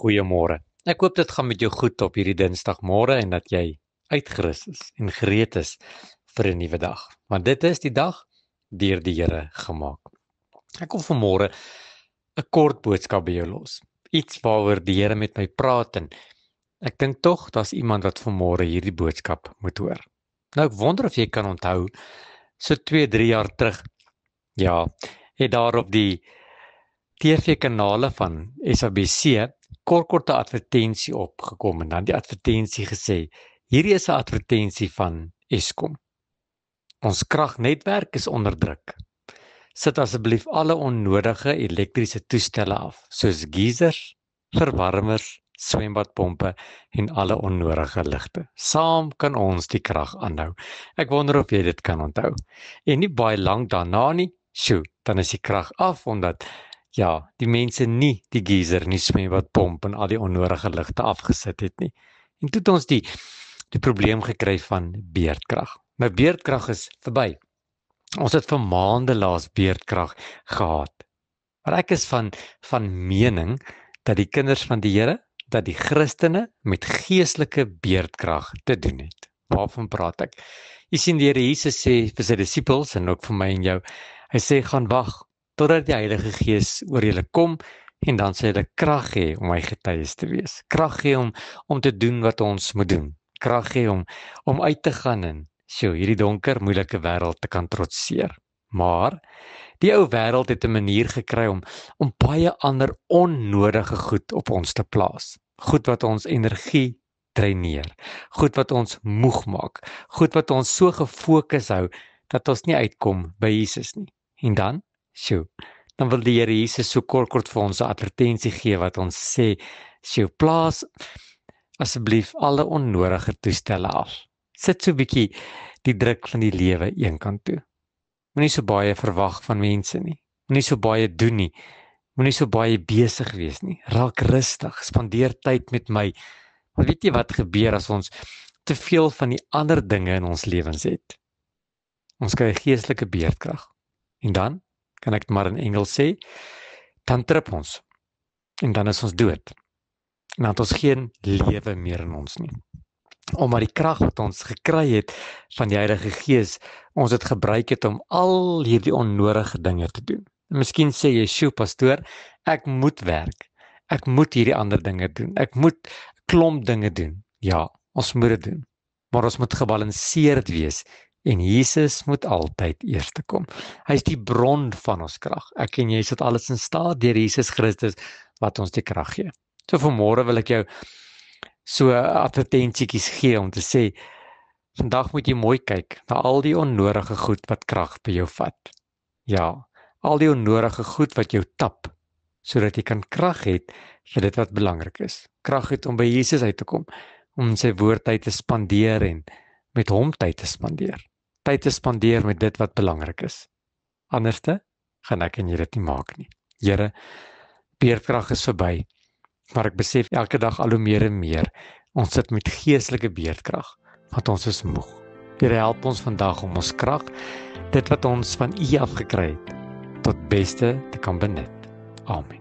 Goeiemôre. Ek hoop dit gaan met jou goed op hierdie Dinsdagmôre en dat jy uitgerus is en gereed is vir 'n nuwe dag. Want dit is die dag deur die Here gemaak. Ek wil vanmôre 'n kort boodskap by jou los. Iets waaroor die Here met my praat en ek dink tog daar's iemand wat vanmôre hierdie boodskap moet hoor. Nou ek wonder of jy kan onthou so 2-3 jaar terug. Ja, het daar op die TV-kanale van SABC kort 'n advertensie opgekom en dan die advertensie gesê, hierdie is 'n advertensie van Eskom. Ons kragnetwerk is onder druk. Sit asseblief alle onnodige elektriese toestelle af, soos geisers, verwarmers, swembadpompe en alle onnodige ligte. Saam kan ons die krag aanhou. Ek wonder of jy dit kan onthou. En nie baie lank daarna nie, dan is die krag af omdat die mense nie die geyser, nie swembadpomp en al die onnodige ligte afgesit het nie. En toe het ons die probleem gekry van beerdkrag. Nou beerdkrag is verby. Ons het vir maande laas beerdkrag gehad. Maar ek is van mening dat die kinders van die Here, dat die Christene met geestelike beerdkrag te doen het. Waarvan praat ek? Jy sien die Here Jesus sê vir sy disippels en ook vir my en jou, hy sê gaan wag totdat die Heilige Gees oor julle kom en dan sal julle krag hê om my getuies te wees. Krag hê om te doen wat ons moet doen. Krag hê om uit te gaan en hierdie donker, moeilike wêreld te kan trotseer. Maar die ou wêreld het 'n manier gekry om baie ander onnodige goed op ons te plaas. Goed wat ons energie dreineer. Goed wat ons moeg maak. Goed wat ons so gefokus hou dat ons nie uitkom by Jesus nie. En dan dan wil die Here Jesus so kort vir ons 'n advertensie gee wat ons sê, plaas asseblief alle onnodige toestelle af. Sit so 'n bietjie die druk van die lewe eenkant toe. Moenie so baie verwag van mense nie. Moenie so baie doen nie. Moenie so baie besig wees nie. Raak rustig, spandeer tyd met my. Maar weet jy wat gebeur as ons te veel van die ander dinge in ons lewens het? Ons kry geestelike beerdkrag. En dan kan ek maar in Engels sê, dan trip ons. En dan is ons dood. En dan het ons geen lewe meer in ons nie. Omdat die krag wat ons gekry het van die Heilige Gees, ons het gebruik het om al hierdie onnodige dinge te doen. En miskien sê jy, pastoor, ek moet werk. Ek moet hierdie ander dinge doen. Ek moet klomp dinge doen. Ja, ons moet dit doen. Maar ons moet gebalanseerd wees. En Jesus moet altyd eerste kom. Hy is die bron van ons krag. Ek en jy sit alles in staat deur Jesus Christus wat ons die krag gee. So vanmôre wil ek jou so advertensietjies gee om te sê, vandag moet jy mooi kyk na al die onnodige goed wat krag by jou vat. Ja, al die onnodige goed wat jou tap, sodat jy kan krag hê vir dit wat belangrik is. Krag het om by Jesus uit te kom, om sy woord tyd te spandeer en met hom tyd te spandeer. Tyd te spandeer met dit wat belangrik is. Anderste gaan ek en jy dit nie maak nie. Here, beerdkrag is verby, maar ek besef elke dag al hoe meer en meer, ons sit met geestelike beerdkrag, want ons is moeg. Here, help ons vandag om ons krag, dit wat ons van U afgekry het, tot beste te kan benut. Amen.